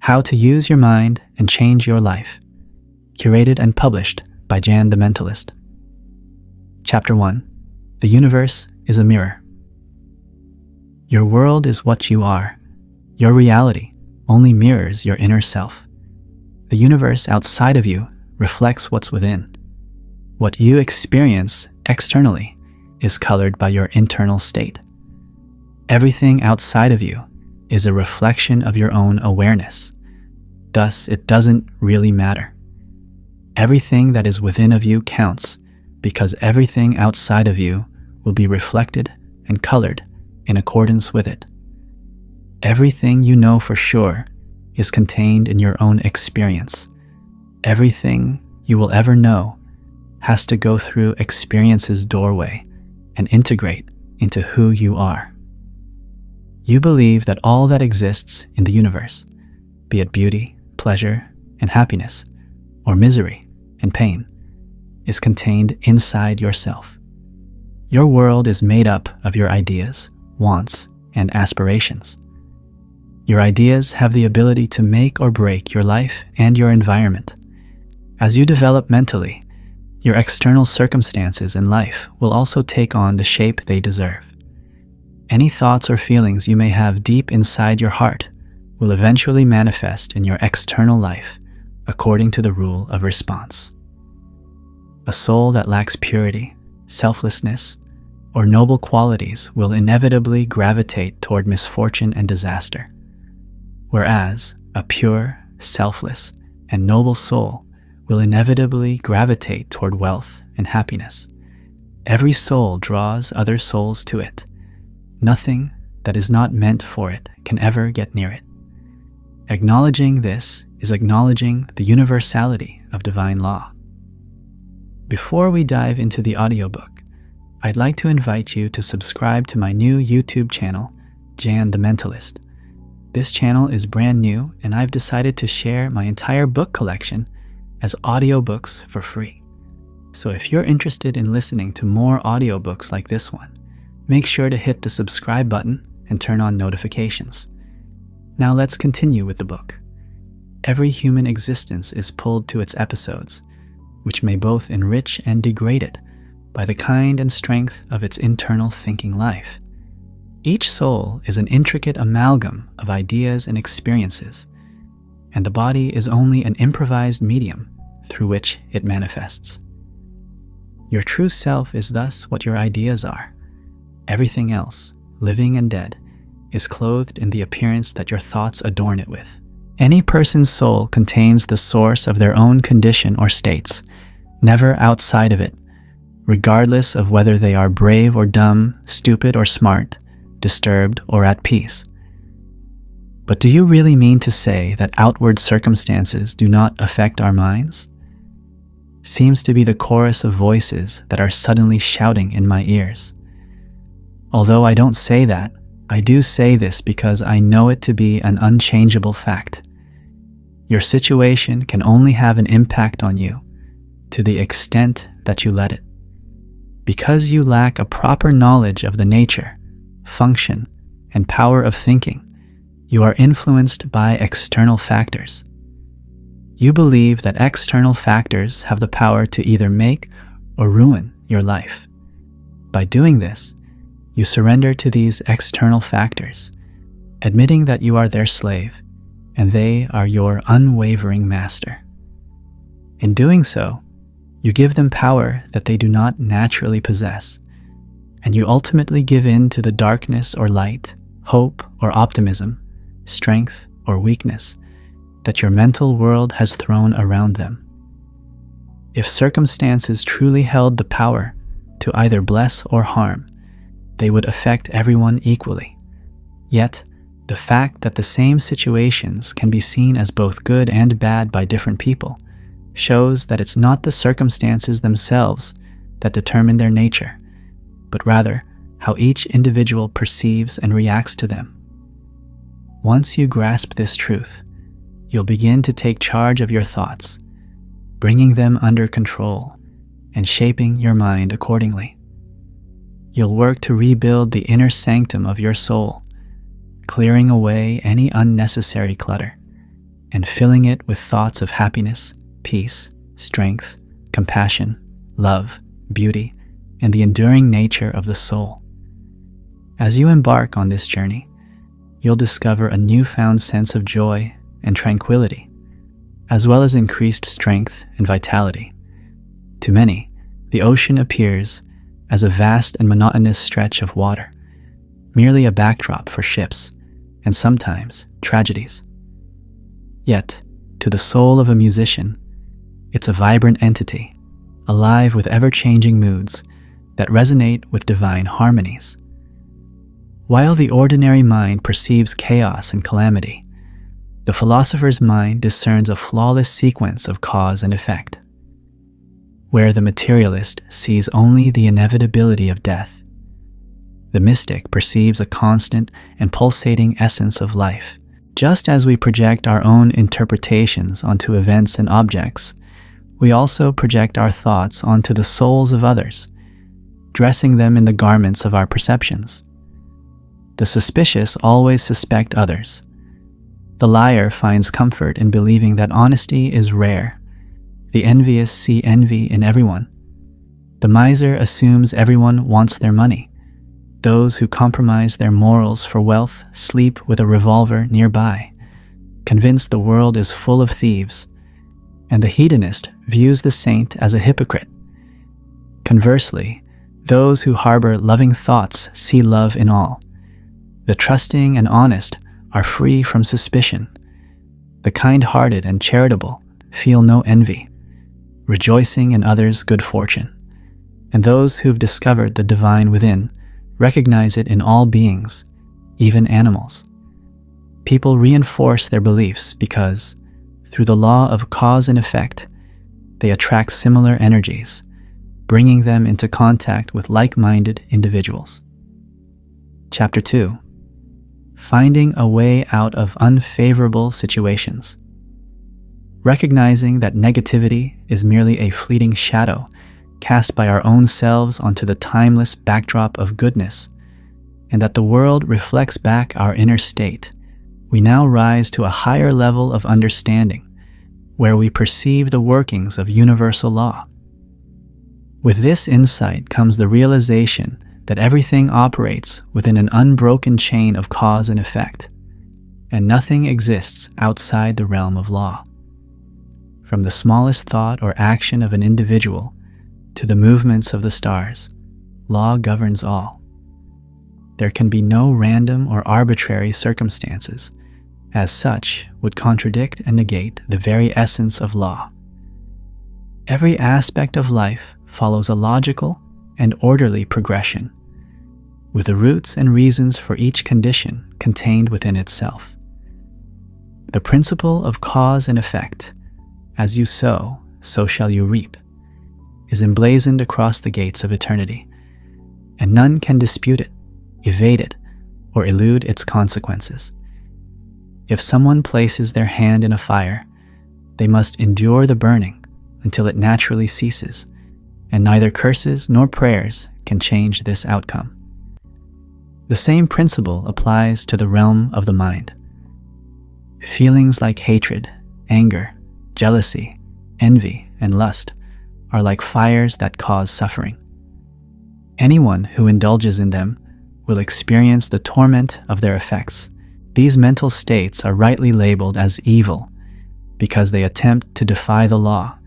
How to Use Your Mind and Change Your Life, curated and published by Jan the Mentalist. Chapter 1. The Universe is a Mirror. Your world is what you are. Your reality only mirrors your inner self. The universe outside of you reflects what's within. What you experience externally is colored by your internal state. Everything outside of you is a reflection of your own awareness. Thus, it doesn't really matter. Everything that is within of you counts because everything outside of you will be reflected and colored in accordance with it. Everything you know for sure is contained in your own experience. Everything you will ever know has to go through experience's doorway and integrate into who you are. You believe that all that exists in the universe, be it beauty, pleasure, and happiness, or misery and pain, is contained inside yourself. Your world is made up of your ideas, wants, and aspirations. Your ideas have the ability to make or break your life and your environment. As you develop mentally, your external circumstances in life will also take on the shape they deserve. Any thoughts or feelings you may have deep inside your heart will eventually manifest in your external life according to the rule of response. A soul that lacks purity, selflessness, or noble qualities will inevitably gravitate toward misfortune and disaster, whereas a pure, selfless, and noble soul will inevitably gravitate toward wealth and happiness. Every soul draws other souls to it. Nothing that is not meant for it can ever get near it. Acknowledging this is acknowledging the universality of divine law. Before we dive into the audiobook, I'd like to invite you to subscribe to my new YouTube channel, Jan the Mentalist. This channel is brand new, and I've decided to share my entire book collection as audiobooks for free. So if you're interested in listening to more audiobooks like this one, make sure to hit the subscribe button and turn on notifications. Now let's continue with the book. Every human existence is pulled to its episodes, which may both enrich and degrade it by the kind and strength of its internal thinking life. Each soul is an intricate amalgam of ideas and experiences, and the body is only an improvised medium through which it manifests. Your true self is thus what your ideas are. Everything else, living and dead, is clothed in the appearance that your thoughts adorn it with. Any person's soul contains the source of their own condition or states, never outside of it, regardless of whether they are brave or dumb, stupid or smart, disturbed or at peace. But do you really mean to say that outward circumstances do not affect our minds? Seems to be the chorus of voices that are suddenly shouting in my ears. Although I don't say that, I do say this because I know it to be an unchangeable fact. Your situation can only have an impact on you to the extent that you let it. Because you lack a proper knowledge of the nature, function, and power of thinking, you are influenced by external factors. You believe that external factors have the power to either make or ruin your life. By doing this, you surrender to these external factors, admitting that you are their slave and they are your unwavering master. In doing so, you give them power that they do not naturally possess, and you ultimately give in to the darkness or light, hope or optimism, strength or weakness that your mental world has thrown around them. If circumstances truly held the power to either bless or harm, they would affect everyone equally. Yet, the fact that the same situations can be seen as both good and bad by different people shows that it's not the circumstances themselves that determine their nature, but rather how each individual perceives and reacts to them. Once you grasp this truth, you'll begin to take charge of your thoughts, bringing them under control and shaping your mind accordingly. You'll work to rebuild the inner sanctum of your soul, clearing away any unnecessary clutter, and filling it with thoughts of happiness, peace, strength, compassion, love, beauty, and the enduring nature of the soul. As you embark on this journey, you'll discover a newfound sense of joy and tranquility, as well as increased strength and vitality. To many, the ocean appears as a vast and monotonous stretch of water, merely a backdrop for ships and sometimes tragedies. Yet, to the soul of a musician, it's a vibrant entity, alive with ever-changing moods that resonate with divine harmonies. While the ordinary mind perceives chaos and calamity, the philosopher's mind discerns a flawless sequence of cause and effect. Where the materialist sees only the inevitability of death, the mystic perceives a constant and pulsating essence of life. Just as we project our own interpretations onto events and objects, we also project our thoughts onto the souls of others, dressing them in the garments of our perceptions. The suspicious always suspect others. The liar finds comfort in believing that honesty is rare. The envious see envy in everyone. The miser assumes everyone wants their money. Those who compromise their morals for wealth sleep with a revolver nearby, convinced the world is full of thieves, and the hedonist views the saint as a hypocrite. Conversely, those who harbor loving thoughts see love in all. The trusting and honest are free from suspicion. The kind-hearted and charitable feel no envy, rejoicing in others' good fortune. And those who've discovered the divine within recognize it in all beings, even animals. People reinforce their beliefs because, through the law of cause and effect, they attract similar energies, bringing them into contact with like-minded individuals. Chapter 2. Finding a way out of unfavorable situations. Recognizing that negativity is merely a fleeting shadow cast by our own selves onto the timeless backdrop of goodness, and that the world reflects back our inner state, we now rise to a higher level of understanding, where we perceive the workings of universal law. With this insight comes the realization that everything operates within an unbroken chain of cause and effect, and nothing exists outside the realm of law. From the smallest thought or action of an individual to the movements of the stars, law governs all. There can be no random or arbitrary circumstances, as such would contradict and negate the very essence of law. Every aspect of life follows a logical and orderly progression, with the roots and reasons for each condition contained within itself. The principle of cause and effect, as you sow, so shall you reap, is emblazoned across the gates of eternity, and none can dispute it, evade it, or elude its consequences. If someone places their hand in a fire, they must endure the burning until it naturally ceases, and neither curses nor prayers can change this outcome. The same principle applies to the realm of the mind. Feelings like hatred, anger, jealousy, envy, and lust are like fires that cause suffering. Anyone who indulges in them will experience the torment of their effects. These mental states are rightly labeled as evil because they attempt to defy the law,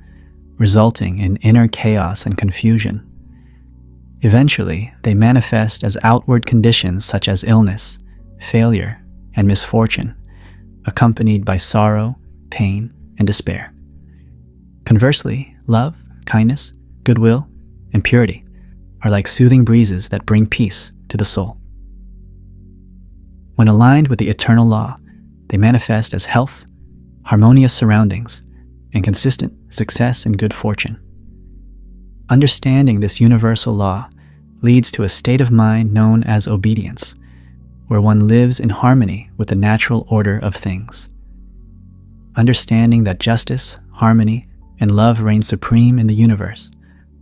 resulting in inner chaos and confusion. Eventually, they manifest as outward conditions such as illness, failure, and misfortune, accompanied by sorrow, pain, and despair. Conversely, love, kindness, goodwill, and purity are like soothing breezes that bring peace to the soul. When aligned with the eternal law, they manifest as health, harmonious surroundings, and consistent success and good fortune. Understanding this universal law leads to a state of mind known as obedience, where one lives in harmony with the natural order of things. Understanding that justice, harmony, and love reign supreme in the universe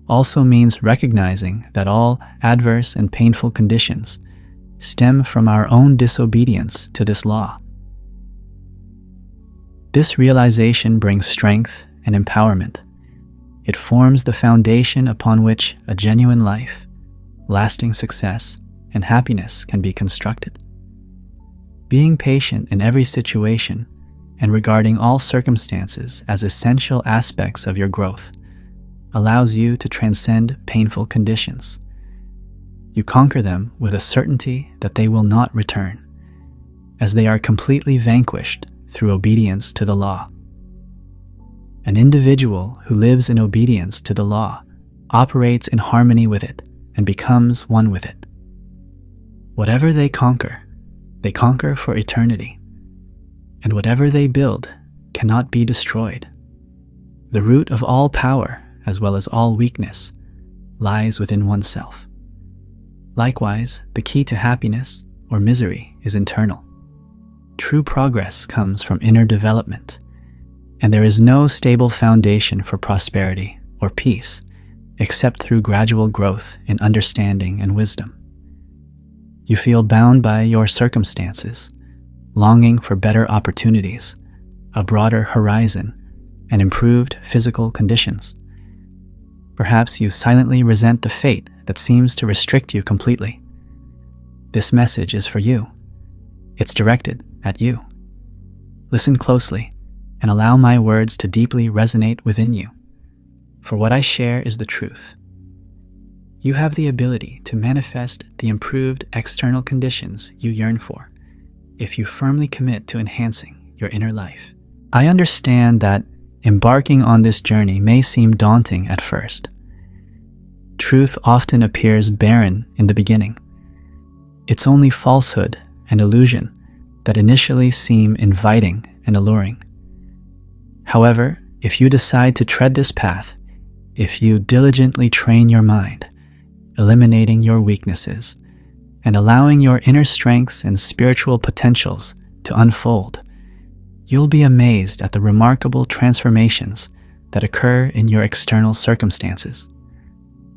also means recognizing that all adverse and painful conditions stem from our own disobedience to this law. This realization brings strength and empowerment. It forms the foundation upon which a genuine life, lasting success, and happiness can be constructed. Being patient in every situation and regarding all circumstances as essential aspects of your growth allows you to transcend painful conditions. You conquer them with a certainty that they will not return, as they are completely vanquished through obedience to the law. An individual who lives in obedience to the law operates in harmony with it and becomes one with it. Whatever they conquer for eternity, and whatever they build cannot be destroyed. The root of all power, as well as all weakness, lies within oneself. Likewise, the key to happiness or misery is internal. True progress comes from inner development, and there is no stable foundation for prosperity or peace except through gradual growth in understanding and wisdom. You feel bound by your circumstances, longing for better opportunities, a broader horizon, and improved physical conditions. Perhaps you silently resent the fate that seems to restrict you completely. This message is for you. It's directed at you. Listen closely and allow my words to deeply resonate within you. For what I share is the truth. You have the ability to manifest the improved external conditions you yearn for if you firmly commit to enhancing your inner life. I understand that embarking on this journey may seem daunting at first. Truth often appears barren in the beginning. It's only falsehood and illusion that initially seem inviting and alluring. However, if you decide to tread this path, if you diligently train your mind, eliminating your weaknesses, and allowing your inner strengths and spiritual potentials to unfold, you'll be amazed at the remarkable transformations that occur in your external circumstances.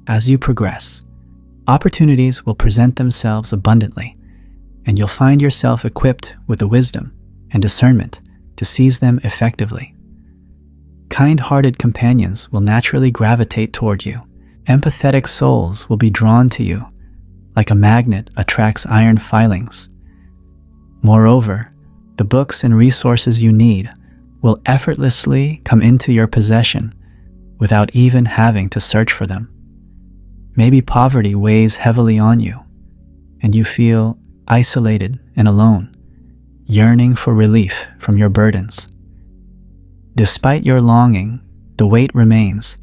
As you progress, opportunities will present themselves abundantly, and you'll find yourself equipped with the wisdom and discernment to seize them effectively. Kind-hearted companions will naturally gravitate toward you. Empathetic souls will be drawn to you, like a magnet attracts iron filings. Moreover, the books and resources you need will effortlessly come into your possession without even having to search for them. Maybe poverty weighs heavily on you, and you feel isolated and alone, yearning for relief from your burdens. Despite your longing, the weight remains,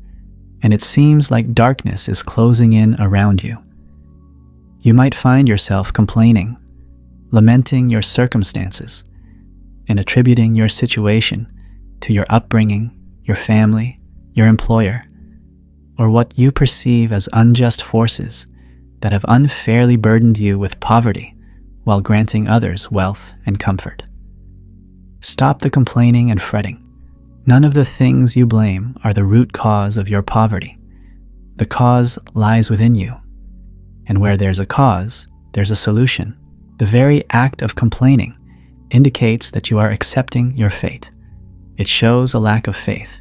and it seems like darkness is closing in around you. You might find yourself complaining, lamenting your circumstances, and attributing your situation to your upbringing, your family, your employer, or what you perceive as unjust forces that have unfairly burdened you with poverty while granting others wealth and comfort. Stop the complaining and fretting. None of the things you blame are the root cause of your poverty. The cause lies within you. And where there's a cause, there's a solution. The very act of complaining indicates that you are accepting your fate. It shows a lack of faith,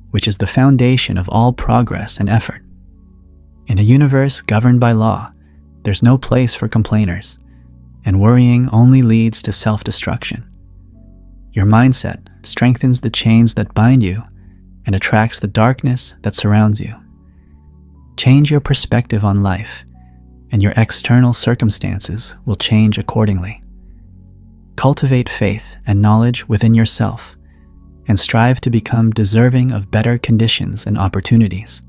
which is the foundation of all progress and effort. In a universe governed by law, there's no place for complainers, and worrying only leads to self-destruction. Your mindset strengthens the chains that bind you and attracts the darkness that surrounds you. Change your perspective on life, and your external circumstances will change accordingly. Cultivate faith and knowledge within yourself, and strive to become deserving of better conditions and opportunities.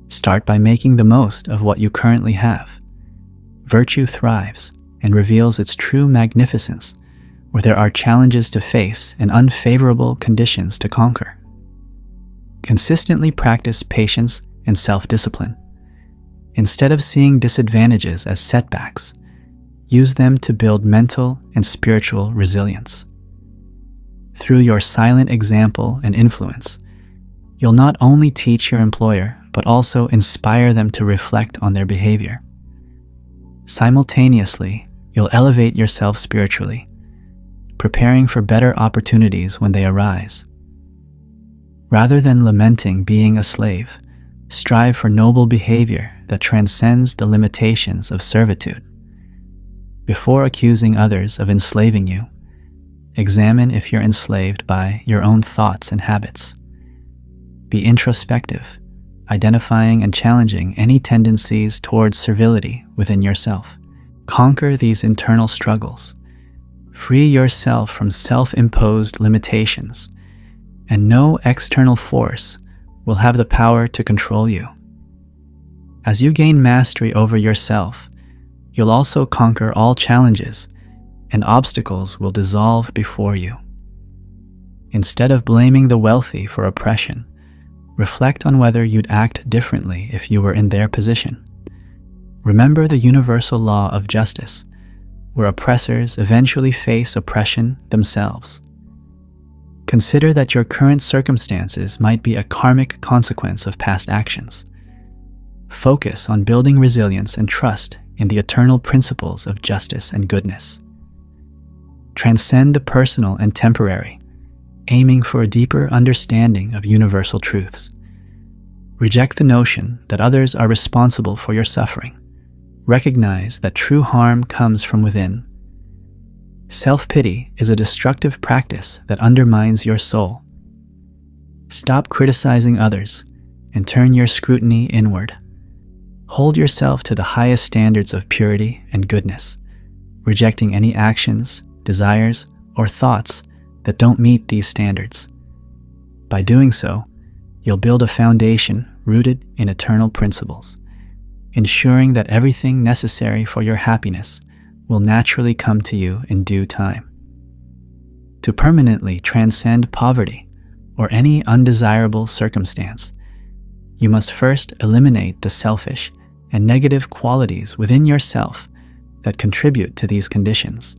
Start by making the most of what you currently have. Virtue thrives and reveals its true magnificence where there are challenges to face and unfavorable conditions to conquer. Consistently practice patience and self-discipline. Instead of seeing disadvantages as setbacks, use them to build mental and spiritual resilience. Through your silent example and influence, you'll not only teach your employer, but also inspire them to reflect on their behavior. Simultaneously, you'll elevate yourself spiritually, preparing for better opportunities when they arise. Rather than lamenting being a slave, strive for noble behavior that transcends the limitations of servitude. Before accusing others of enslaving you, examine if you're enslaved by your own thoughts and habits. Be introspective, identifying and challenging any tendencies towards servility within yourself. Conquer these internal struggles. Free yourself from self-imposed limitations, and no external force will have the power to control you. As you gain mastery over yourself, you'll also conquer all challenges, and obstacles will dissolve before you. Instead of blaming the wealthy for oppression, reflect on whether you'd act differently if you were in their position. Remember the universal law of justice, where oppressors eventually face oppression themselves. Consider that your current circumstances might be a karmic consequence of past actions. Focus on building resilience and trust in the eternal principles of justice and goodness. Transcend the personal and temporary, aiming for a deeper understanding of universal truths. Reject the notion that others are responsible for your suffering. Recognize that true harm comes from within. Self-pity is a destructive practice that undermines your soul. Stop criticizing others and turn your scrutiny inward. Hold yourself to the highest standards of purity and goodness, rejecting any actions, desires, or thoughts that don't meet these standards. By doing so, you'll build a foundation rooted in eternal principles, ensuring that everything necessary for your happiness will naturally come to you in due time. To permanently transcend poverty or any undesirable circumstance, you must first eliminate the selfish and negative qualities within yourself that contribute to these conditions.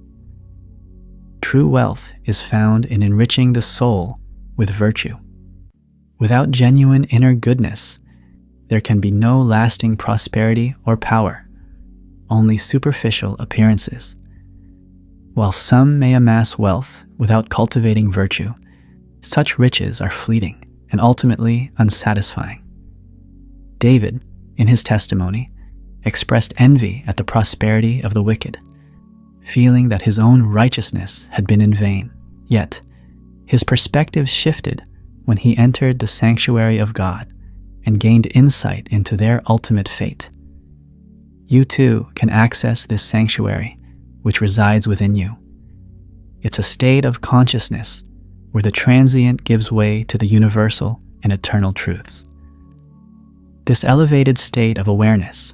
True wealth is found in enriching the soul with virtue. Without genuine inner goodness, there can be no lasting prosperity or power, only superficial appearances. While some may amass wealth without cultivating virtue, such riches are fleeting and ultimately unsatisfying. David, in his testimony, expressed envy at the prosperity of the wicked, feeling that his own righteousness had been in vain. Yet, his perspective shifted when he entered the sanctuary of God and gained insight into their ultimate fate. You too can access this sanctuary, which resides within you. It's a state of consciousness where the transient gives way to the universal and eternal truths. This elevated state of awareness,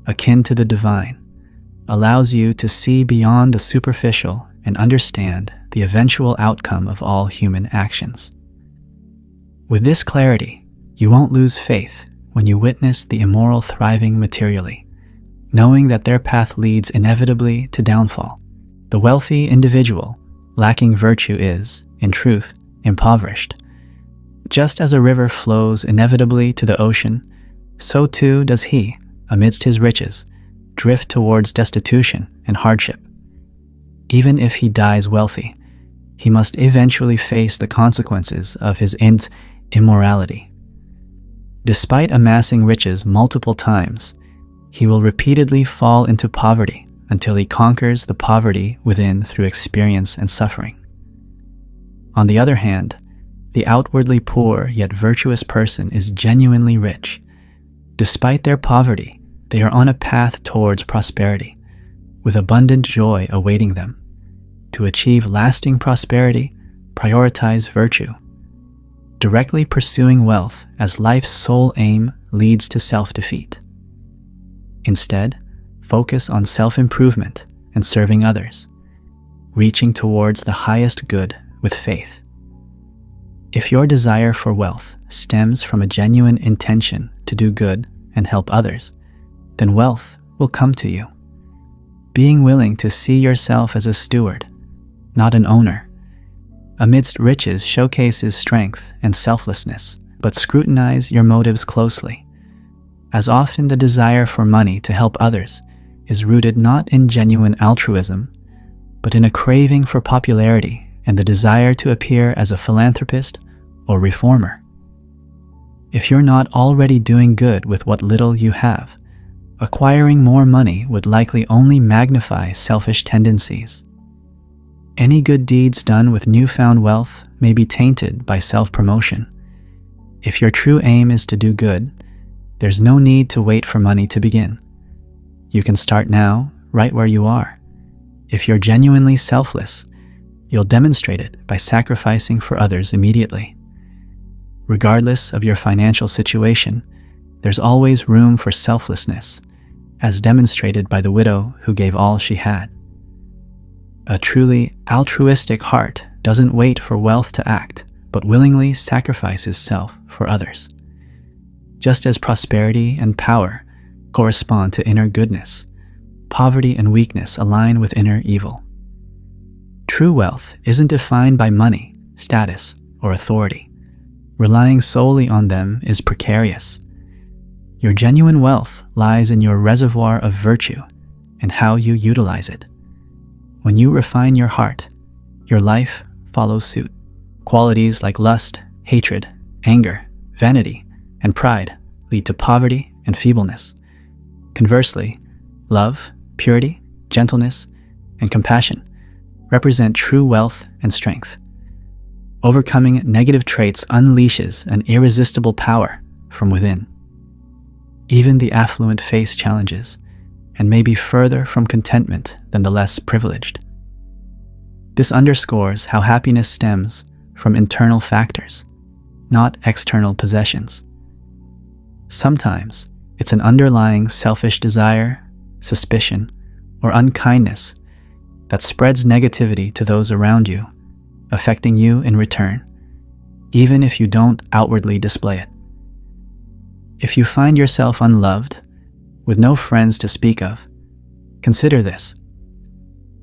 akin to the divine, allows you to see beyond the superficial and understand the eventual outcome of all human actions. With this clarity, you won't lose faith when you witness the immoral thriving materially, knowing that their path leads inevitably to downfall. The wealthy individual lacking virtue is, in truth, impoverished. Just as a river flows inevitably to the ocean, so too does he, amidst his riches, drift towards destitution and hardship. Even if he dies wealthy, he must eventually face the consequences of his immorality. Despite amassing riches multiple times, he will repeatedly fall into poverty until he conquers the poverty within through experience and suffering. On the other hand, the outwardly poor yet virtuous person is genuinely rich. Despite their poverty, they are on a path towards prosperity, with abundant joy awaiting them. To achieve lasting prosperity, prioritize virtue. Directly pursuing wealth as life's sole aim leads to self-defeat. Instead, focus on self-improvement and serving others, reaching towards the highest good with faith. If your desire for wealth stems from a genuine intention to do good and help others, then wealth will come to you. Being willing to see yourself as a steward, not an owner, amidst riches showcases strength and selflessness, but scrutinize your motives closely. As often the desire for money to help others is rooted not in genuine altruism, but in a craving for popularity and the desire to appear as a philanthropist or reformer. If you're not already doing good with what little you have, acquiring more money would likely only magnify selfish tendencies. Any good deeds done with newfound wealth may be tainted by self-promotion. If your true aim is to do good, there's no need to wait for money to begin. You can start now, right where you are. If you're genuinely selfless, you'll demonstrate it by sacrificing for others immediately. Regardless of your financial situation, there's always room for selflessness, as demonstrated by the widow who gave all she had. A truly altruistic heart doesn't wait for wealth to act, but willingly sacrifices self for others. Just as prosperity and power correspond to inner goodness, poverty and weakness align with inner evil. True wealth isn't defined by money, status, or authority. Relying solely on them is precarious. Your genuine wealth lies in your reservoir of virtue and how you utilize it. When you refine your heart, your life follows suit. Qualities like lust, hatred, anger, vanity, and pride lead to poverty and feebleness. Conversely, love, purity, gentleness, and compassion represent true wealth and strength. Overcoming negative traits unleashes an irresistible power from within. Even the affluent face challenges and may be further from contentment than the less privileged. This underscores how happiness stems from internal factors, not external possessions. Sometimes it's an underlying selfish desire, suspicion, or unkindness that spreads negativity to those around you, affecting you in return, even if you don't outwardly display it. If you find yourself unloved, with no friends to speak of, consider this.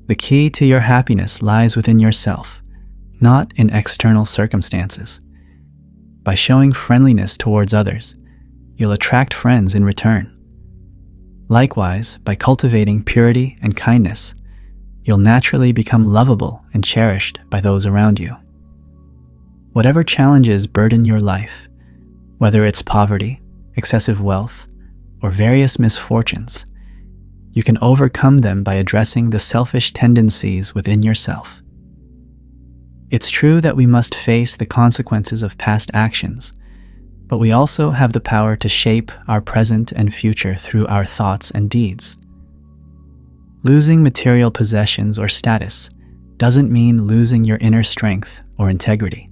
The key to your happiness lies within yourself, not in external circumstances. By showing friendliness towards others, you'll attract friends in return. Likewise, by cultivating purity and kindness, you'll naturally become lovable and cherished by those around you. Whatever challenges burden your life, whether it's poverty, excessive wealth, or various misfortunes, you can overcome them by addressing the selfish tendencies within yourself. It's true that we must face the consequences of past actions, but we also have the power to shape our present and future through our thoughts and deeds. Losing material possessions or status doesn't mean losing your inner strength or integrity.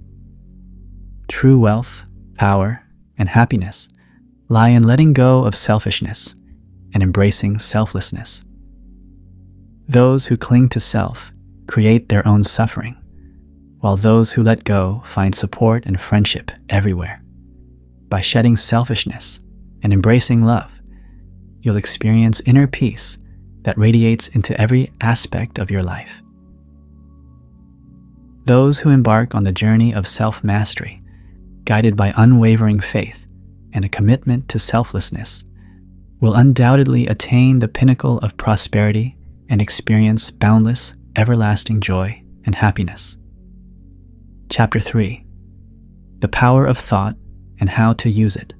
True wealth, power, and happiness lie in letting go of selfishness and embracing selflessness. Those who cling to self create their own suffering, while those who let go find support and friendship everywhere. By shedding selfishness and embracing love, you'll experience inner peace that radiates into every aspect of your life. Those who embark on the journey of self-mastery, guided by unwavering faith and a commitment to selflessness, will undoubtedly attain the pinnacle of prosperity and experience boundless, everlasting joy and happiness. Chapter 3. The Power of Thought and How to Use It.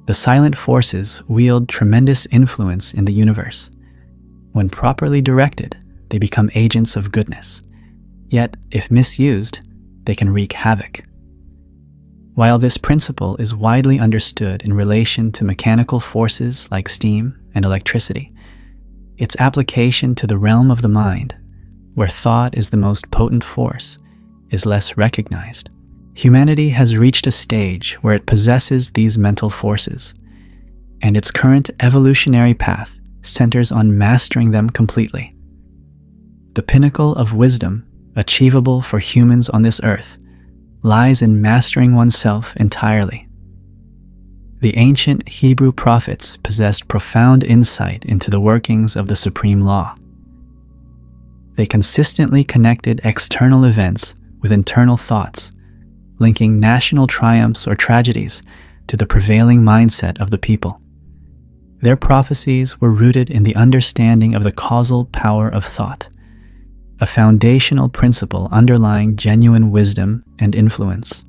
The silent forces wield tremendous influence in the universe. When properly directed, they become agents of goodness. Yet, if misused, they can wreak havoc. While this principle is widely understood in relation to mechanical forces like steam and electricity, its application to the realm of the mind, where thought is the most potent force, is less recognized. Humanity has reached a stage where it possesses these mental forces, and its current evolutionary path centers on mastering them completely. The pinnacle of wisdom achievable for humans on this earth lies in mastering oneself entirely. The ancient Hebrew prophets possessed profound insight into the workings of the supreme law. They consistently connected external events with internal thoughts, linking national triumphs or tragedies to the prevailing mindset of the people. Their prophecies were rooted in the understanding of the causal power of thought, a foundational principle underlying genuine wisdom and influence.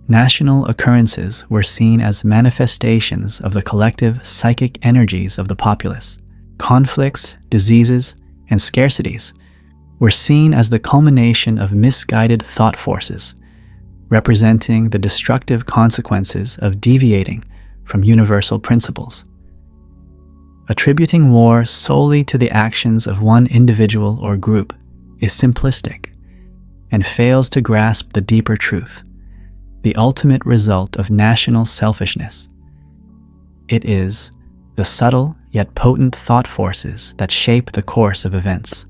National occurrences were seen as manifestations of the collective psychic energies of the populace. Conflicts, diseases, and scarcities were seen as the culmination of misguided thought forces, representing the destructive consequences of deviating from universal principles. Attributing war solely to the actions of one individual or group is simplistic and fails to grasp the deeper truth, the ultimate result of national selfishness. It is the subtle yet potent thought forces that shape the course of events.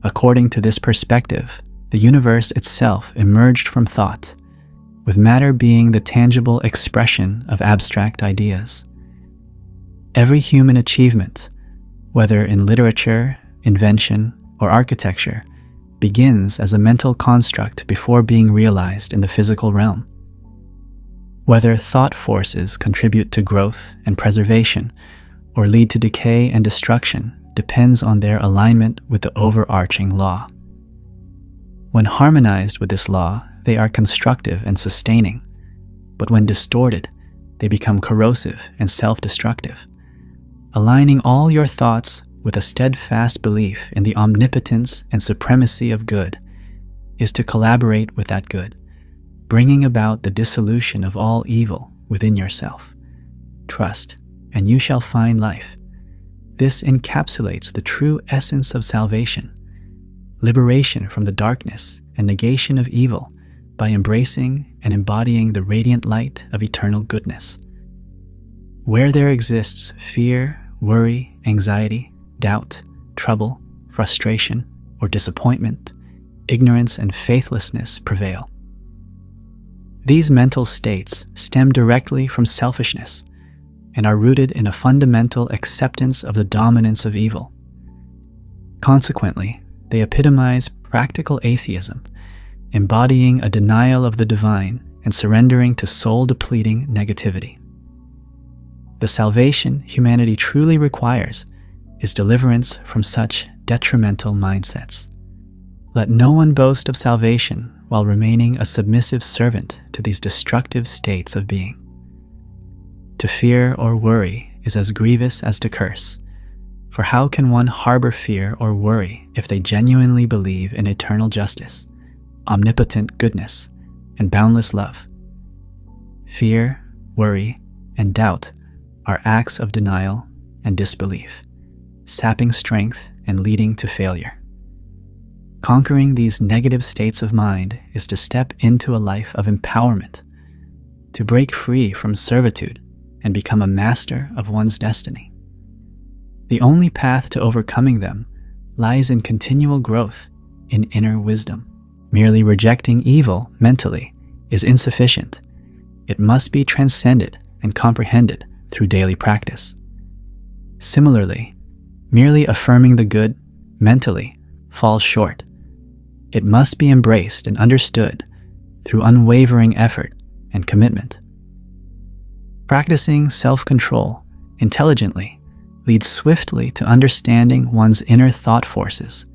According to this perspective, the universe itself emerged from thought, with matter being the tangible expression of abstract ideas. Every human achievement, whether in literature, invention, or architecture, begins as a mental construct before being realized in the physical realm. Whether thought forces contribute to growth and preservation or lead to decay and destruction depends on their alignment with the overarching law. When harmonized with this law, they are constructive and sustaining, but when distorted, they become corrosive and self-destructive. Aligning all your thoughts with a steadfast belief in the omnipotence and supremacy of good is to collaborate with that good, bringing about the dissolution of all evil within yourself. Trust, and you shall find life. This encapsulates the true essence of salvation, liberation from the darkness and negation of evil by embracing and embodying the radiant light of eternal goodness. Where there exists fear, worry, anxiety, doubt, trouble, frustration, or disappointment, ignorance and faithlessness prevail. These mental states stem directly from selfishness and are rooted in a fundamental acceptance of the dominance of evil. Consequently, they epitomize practical atheism, embodying a denial of the divine and surrendering to soul-depleting negativity. The salvation humanity truly requires is deliverance from such detrimental mindsets. Let no one boast of salvation while remaining a submissive servant to these destructive states of being. To fear or worry is as grievous as to curse, for how can one harbor fear or worry if they genuinely believe in eternal justice, omnipotent goodness, and boundless love? Fear, worry, and doubt are acts of denial and disbelief, sapping strength and leading to failure. Conquering these negative states of mind is to step into a life of empowerment, to break free from servitude and become a master of one's destiny. The only path to overcoming them lies in continual growth in inner wisdom. Merely rejecting evil mentally is insufficient. It must be transcended and comprehended through daily practice. Similarly, merely affirming the good mentally falls short. It must be embraced and understood through unwavering effort and commitment. Practicing self-control intelligently leads swiftly to understanding one's inner thought forces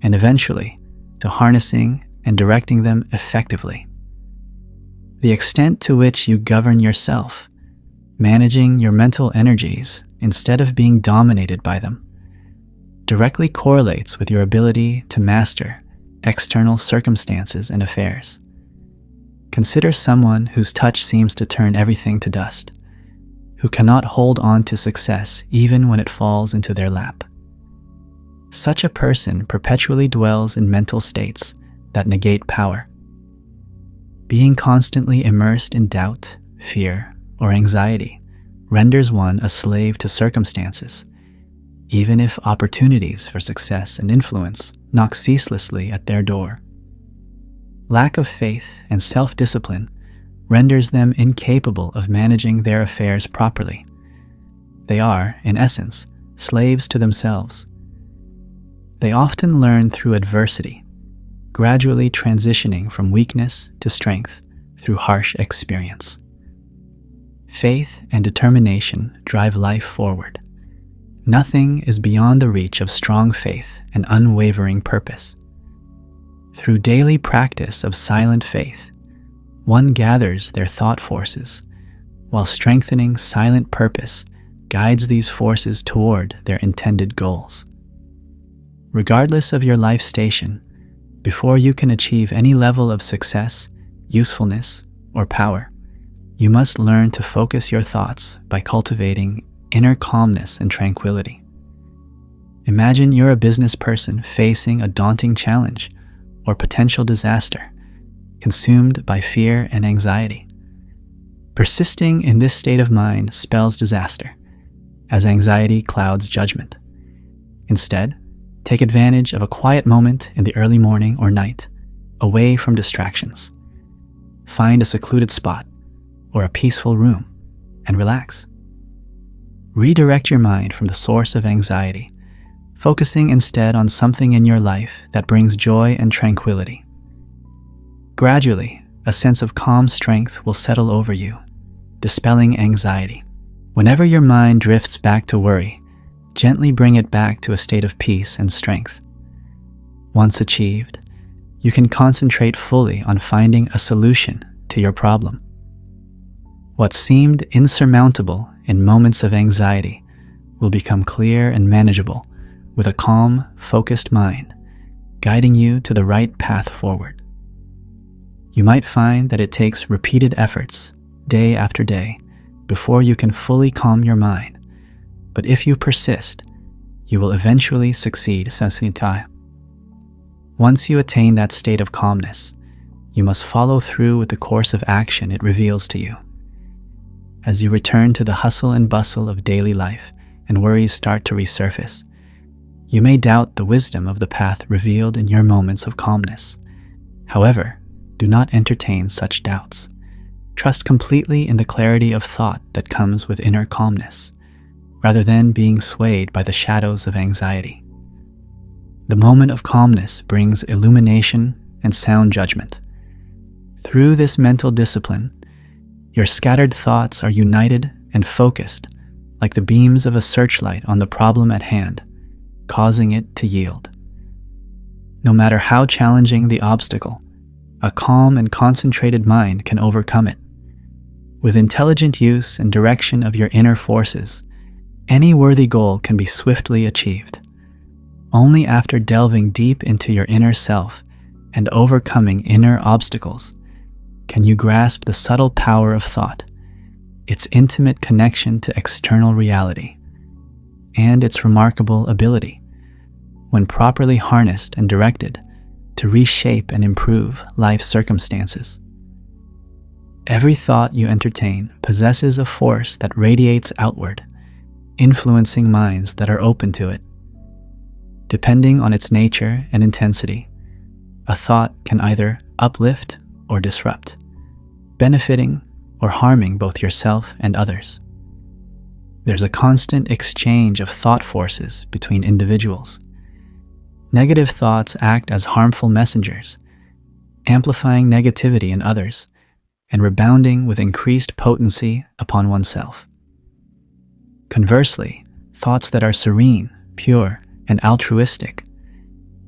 and eventually to harnessing and directing them effectively. The extent to which you govern yourself, managing your mental energies instead of being dominated by them, directly correlates with your ability to master external circumstances and affairs. Consider someone whose touch seems to turn everything to dust, who cannot hold on to success even when it falls into their lap. Such a person perpetually dwells in mental states that negate power. Being constantly immersed in doubt, fear, or anxiety renders one a slave to circumstances, even if opportunities for success and influence knock ceaselessly at their door. Lack of faith and self-discipline renders them incapable of managing their affairs properly. They are, in essence, slaves to themselves. They often learn through adversity, gradually transitioning from weakness to strength through harsh experience. Faith and determination drive life forward, Nothing is beyond the reach of strong faith and unwavering purpose. Through daily practice of silent faith, one gathers their thought forces, while strengthening silent purpose guides these forces toward their intended goals. Regardless of your life station, before you can achieve any level of success, usefulness, or power, you must learn to focus your thoughts by cultivating inner calmness and tranquility. Imagine you're a business person facing a daunting challenge or potential disaster, consumed by fear and anxiety. Persisting in this state of mind spells disaster, as anxiety clouds judgment. Instead, take advantage of a quiet moment in the early morning or night, away from distractions. Find a secluded spot or a peaceful room and relax. Redirect your mind from the source of anxiety, focusing instead on something in your life that brings joy and tranquility. Gradually, a sense of calm strength will settle over you, dispelling anxiety. Whenever your mind drifts back to worry, gently bring it back to a state of peace and strength. Once achieved, you can concentrate fully on finding a solution to your problem. What seemed insurmountable in moments of anxiety will become clear and manageable with a calm, focused mind, guiding you to the right path forward. You might find that it takes repeated efforts, day after day, before you can fully calm your mind, but if you persist, you will eventually succeed. Once you attain that state of calmness, you must follow through with the course of action it reveals to you. As you return to the hustle and bustle of daily life and worries start to resurface, you may doubt the wisdom of the path revealed in your moments of calmness. However, do not entertain such doubts. Trust completely in the clarity of thought that comes with inner calmness, rather than being swayed by the shadows of anxiety. The moment of calmness brings illumination and sound judgment. Through this mental discipline, your scattered thoughts are united and focused like the beams of a searchlight on the problem at hand, causing it to yield. No matter how challenging the obstacle, a calm and concentrated mind can overcome it. With intelligent use and direction of your inner forces, any worthy goal can be swiftly achieved. Only after delving deep into your inner self and overcoming inner obstacles can you grasp the subtle power of thought, its intimate connection to external reality, and its remarkable ability, when properly harnessed and directed, to reshape and improve life's circumstances. Every thought you entertain possesses a force that radiates outward, influencing minds that are open to it. Depending on its nature and intensity, a thought can either uplift or disrupt, benefiting or harming both yourself and others. There's a constant exchange of thought forces between individuals. Negative thoughts act as harmful messengers, amplifying negativity in others and rebounding with increased potency upon oneself. Conversely, thoughts that are serene, pure, and altruistic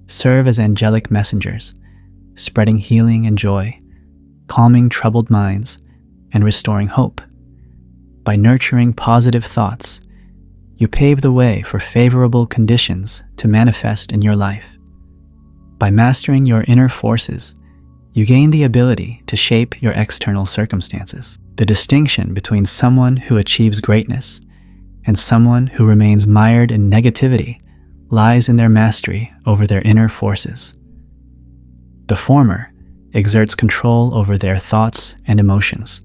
serve as angelic messengers, spreading healing and joy, calming troubled minds, and restoring hope. By nurturing positive thoughts, you pave the way for favorable conditions to manifest in your life. By mastering your inner forces, you gain the ability to shape your external circumstances. The distinction between someone who achieves greatness and someone who remains mired in negativity lies in their mastery over their inner forces. The former exerts control over their thoughts and emotions,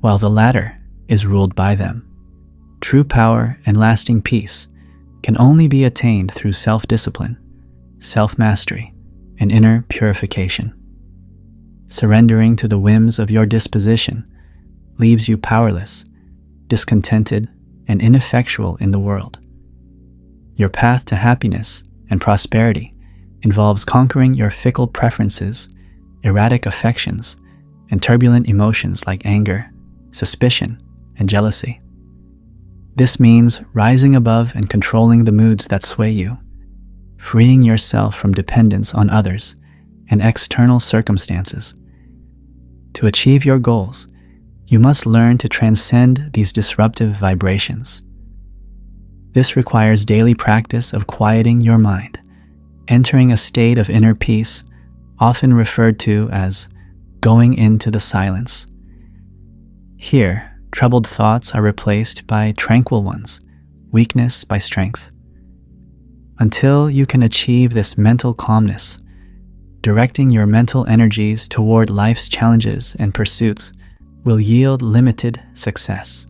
while the latter is ruled by them. True power and lasting peace can only be attained through self-discipline, self-mastery, and inner purification. Surrendering to the whims of your disposition leaves you powerless, discontented, and ineffectual in the world. Your path to happiness and prosperity involves conquering your fickle preferences, erratic affections, and turbulent emotions like anger, suspicion, and jealousy. This means rising above and controlling the moods that sway you, freeing yourself from dependence on others and external circumstances. To achieve your goals, you must learn to transcend these disruptive vibrations. This requires daily practice of quieting your mind, entering a state of inner peace, often referred to as going into the silence. Here, troubled thoughts are replaced by tranquil ones, weakness by strength. Until you can achieve this mental calmness, directing your mental energies toward life's challenges and pursuits will yield limited success.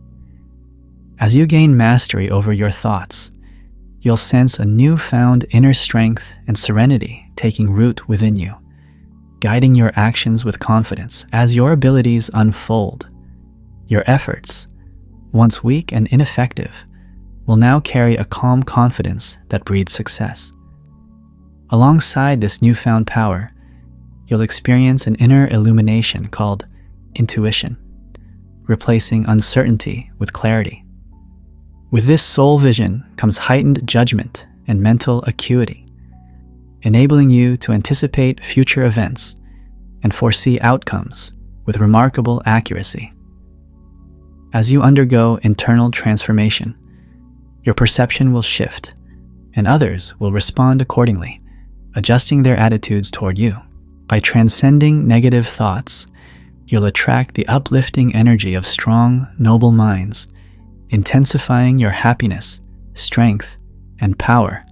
As you gain mastery over your thoughts, you'll sense a newfound inner strength and serenity taking root within you, guiding your actions with confidence. As your abilities unfold, your efforts, once weak and ineffective, will now carry a calm confidence that breeds success. Alongside this newfound power, you'll experience an inner illumination called intuition, replacing uncertainty with clarity. With this soul vision comes heightened judgment and mental acuity, enabling you to anticipate future events and foresee outcomes with remarkable accuracy. As you undergo internal transformation, your perception will shift, and others will respond accordingly, adjusting their attitudes toward you. By transcending negative thoughts, you'll attract the uplifting energy of strong, noble minds, intensifying your happiness, strength, and power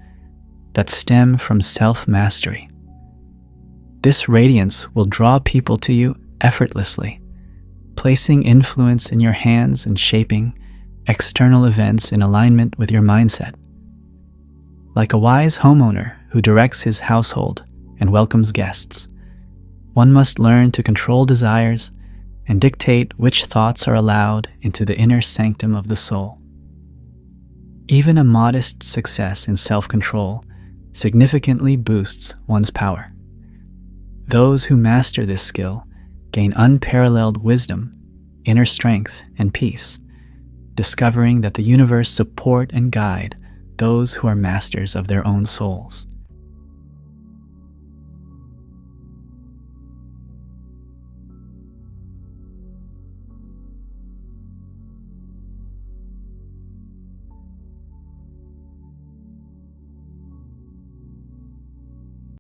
that stem from self-mastery. This radiance will draw people to you effortlessly, placing influence in your hands and shaping external events in alignment with your mindset. Like a wise homeowner who directs his household and welcomes guests, one must learn to control desires and dictate which thoughts are allowed into the inner sanctum of the soul. Even a modest success in self-control significantly boosts one's power. Those who master this skill gain unparalleled wisdom, inner strength, and peace, discovering that the universe support and guide those who are masters of their own souls.